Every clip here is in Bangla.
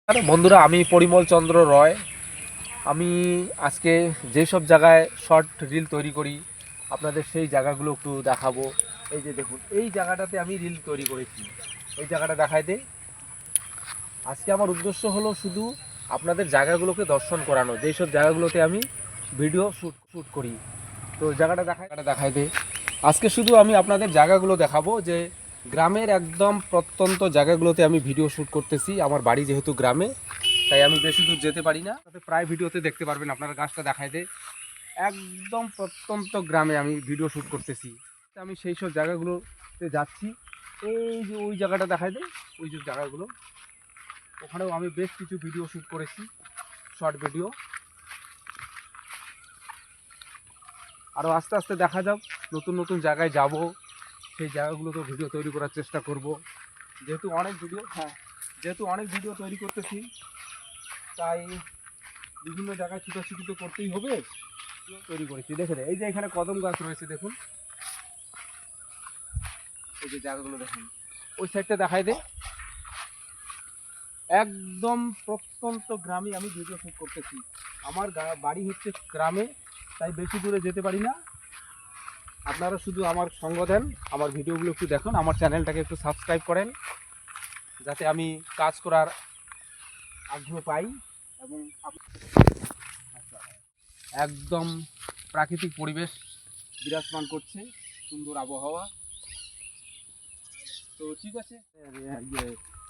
বন্ধুরা, আমি পরিমল চন্দ্র রয়। আমি আজকে যেসব জায়গায় শর্ট রিল তৈরি করি আপনাদের সেই জায়গাগুলো একটু দেখাবো। এই যে দেখুন, এই জায়গাটাতে আমি রিল তৈরি করেছি। এই জায়গাটা দেখাই দে। আজকে আমার উদ্দেশ্য হলো শুধু আপনাদের জায়গাগুলোকে দর্শন করানো, যেই সব জায়গাগুলোতে আমি ভিডিও শ্যুট করি। তো জায়গাটা দেখাই দে। আজকে শুধু আমি আপনাদের জায়গাগুলো দেখাবো, যে গ্রামের একদম প্রত্যন্ত জায়গাগুলোতে আমি ভিডিও শ্যুট করতেছি। আমার বাড়ি যেহেতু গ্রামে, তাই আমি বেশি দূর যেতে পারি না। তাতে প্রায় ভিডিওতে দেখতে পারবেন। আপনারা গাছটা দেখাই দে, একদম প্রত্যন্ত গ্রামে আমি ভিডিও শ্যুট করতেছি। আমি সেই সব জায়গাগুলোতে যাচ্ছি। এই যে ওই জায়গাটা দেখাই দে, ওই যে জায়গাগুলো, ওখানেও আমি বেশ কিছু ভিডিও শ্যুট করেছি, শর্ট ভিডিও। আরও আস্তে আস্তে দেখা যাক, নতুন নতুন জায়গায় যাব, সেই জায়গাগুলোতেও ভিডিও তৈরি করার চেষ্টা করব। যেহেতু অনেক ভিডিও তৈরি করতেছি, তাই বিভিন্ন জায়গায় ছুটাছুটি তো করতেই হবে। তৈরি করেছি, দেখেন এই যে এখানে কদম গাছ রয়েছে, দেখুন এই যে জায়গাগুলো দেখুন। ওই সাইডটা দেখাই দে, একদম প্রত্যন্ত গ্রামে আমি ভিডিও শ্যুট করতেছি। আমার বাড়ি হচ্ছে গ্রামে, তাই বেশি দূরে যেতে পারি না। আপনারা শুধু আমার সঙ্গ দেন, আমার ভিডিওগুলো একটু দেখুন, আমার চ্যানেলটাকে একটু সাবস্ক্রাইব করেন, যাতে আমি কাজ করার আগ্রহ পাই। এবং একদম প্রাকৃতিক পরিবেশ বিরাজমান করছে, সুন্দর আবহাওয়া। তো ঠিক আছে,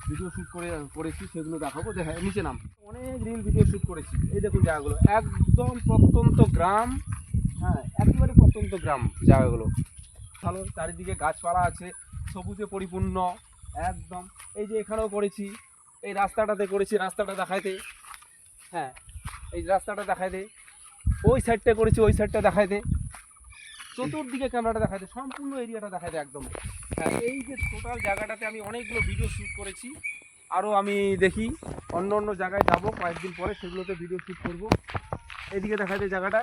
ভিডিও শ্যুট করেছি সেগুলো দেখাবো। নিচে নাম অনেক রিল ভিডিও শ্যুট করেছি। এই দেখুন জায়গাগুলো, একদম প্রত্যন্ত গ্রাম। হ্যাঁ, একেবারে প্রত্যন্ত গ্রাম জায়গাগুলো। ভালো, চারিদিকে গাছপালা আছে, সবুজে পরিপূর্ণ একদম। এই যে এখানেও করেছি, এই রাস্তাটাতে করেছি, রাস্তাটা দেখাইতে। হ্যাঁ, এই রাস্তাটা দেখাই দে। ওই সাইডটা করেছি, ওই সাইডটা দেখাই দে। চতুর্দিকে ক্যামেরাটা দেখাই দে, সম্পূর্ণ এরিয়াটা দেখাই দে একদম। হ্যাঁ, এই যে টোটাল জায়গাটাতে আমি অনেকগুলো ভিডিও শ্যুট করেছি। আরও আমি দেখি অন্য অন্য জায়গায় যাব কয়েকদিন পরে, সেগুলোতে ভিডিও শ্যুট করব। এইদিকে দেখাই দে জায়গাটা,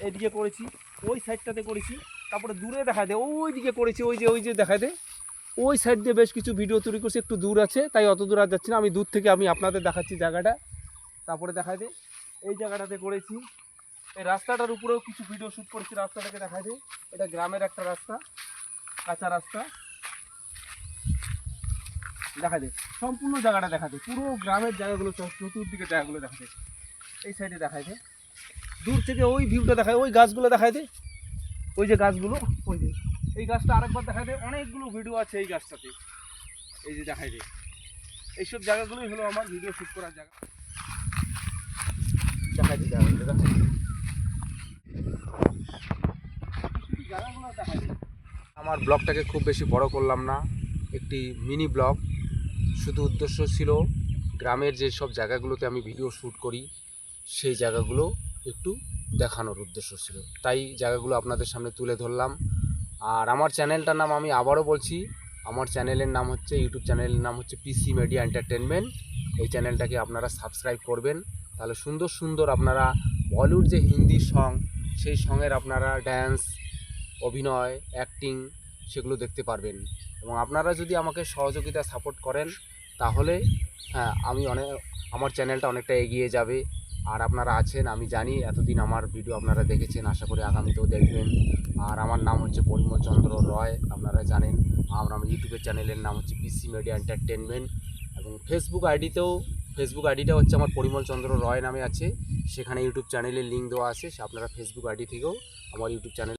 এইদিকে করেছি, ওই সাইডটাতে করেছি। তারপরে দূরে দেখাই দে, ওই দিকে করেছি, ওই যে দেখাই দে। ওই সাইড দিয়ে বেশ কিছু ভিডিও তৈরি করছি, একটু দূর আছে, তাই অত দূর আর যাচ্ছি না। আমি দূর থেকে আমি আপনাদের দেখাচ্ছি জায়গাটা। তারপরে দেখাই দে, এই জায়গাটাতে করেছি। এই রাস্তাটার উপরেও কিছু ভিডিও শ্যুট করেছি, রাস্তাটাকে দেখাই দে। এটা গ্রামের একটা রাস্তা, কাঁচা রাস্তা। দেখা দে সম্পূর্ণ জায়গাটা, দেখা দে পুরো গ্রামের জায়গাগুলো, চতুর্দিকে জায়গাগুলো দেখা দে। এই সাইডে দেখাই দে, দূর থেকে ওই ভিউটা দেখায়, ওই গাছগুলো দেখাই দে, ওই যে গাছগুলো, ওই যে এই গাছটা আরেকবার দেখাই দে। অনেকগুলো ভিডিও আছে এই গাছটাতে, এই যে দেখাই দে। এইসব জায়গাগুলোই হলো আমার ভিডিও শ্যুট করার জায়গা। দেখাই দে জায়গাগুলো, দেখাই দে। জায়গাগুলো দেখাই দে। আমার ব্লগটাকে খুব বেশি বড় করলাম না, একটি মিনি ব্লগ। শুধু উদ্দেশ্য ছিল গ্রামের যে সব জায়গাগুলোতে আমি ভিডিও শ্যুট করি, সেই জায়গাগুলো একটু দেখানোর উদ্দেশ্য ছিল, তাই জায়গাগুলো আপনাদের সামনে তুলে ধরলাম। আর আমার চ্যানেলটার নাম আমি আবারও বলছি, আমার চ্যানেলের নাম হচ্ছে, ইউটিউব চ্যানেলের নাম হচ্ছে পিসি মিডিয়া এন্টারটেনমেন্ট। এই চ্যানেলটাকে আপনারা সাবস্ক্রাইব করবেন, তাহলে সুন্দর সুন্দর আপনারা বলিউড যে হিন্দি সং, সেই সঙের আপনারা ড্যান্স, অভিনয়, অ্যাক্টিং সেগুলো দেখতে পারবেন। এবং আপনারা যদি আমাকে সহযোগিতা সাপোর্ট করেন, তাহলে হ্যাঁ, আমার চ্যানেলটা অনেকটা এগিয়ে যাবে। আর আপনারা আছেন, আমি জানি এতদিন আমার ভিডিও আপনারা দেখেছেন, আশা করি আগামীতেও দেখবেন। আর আমার নাম হচ্ছে পরিমল চন্দ্র রয়, আপনারা জানেন। আমার ইউটিউবের চ্যানেলের নাম হচ্ছে পিসি মিডিয়া এন্টারটেনমেন্ট। এবং ফেসবুক আইডিটা হচ্ছে আমার পরিমল চন্দ্র রয় নামে আছে। সেখানে ইউটিউব চ্যানেলের লিঙ্ক দেওয়া আছে, আপনারা ফেসবুক আইডি থেকেও আমার ইউটিউব চ্যানেল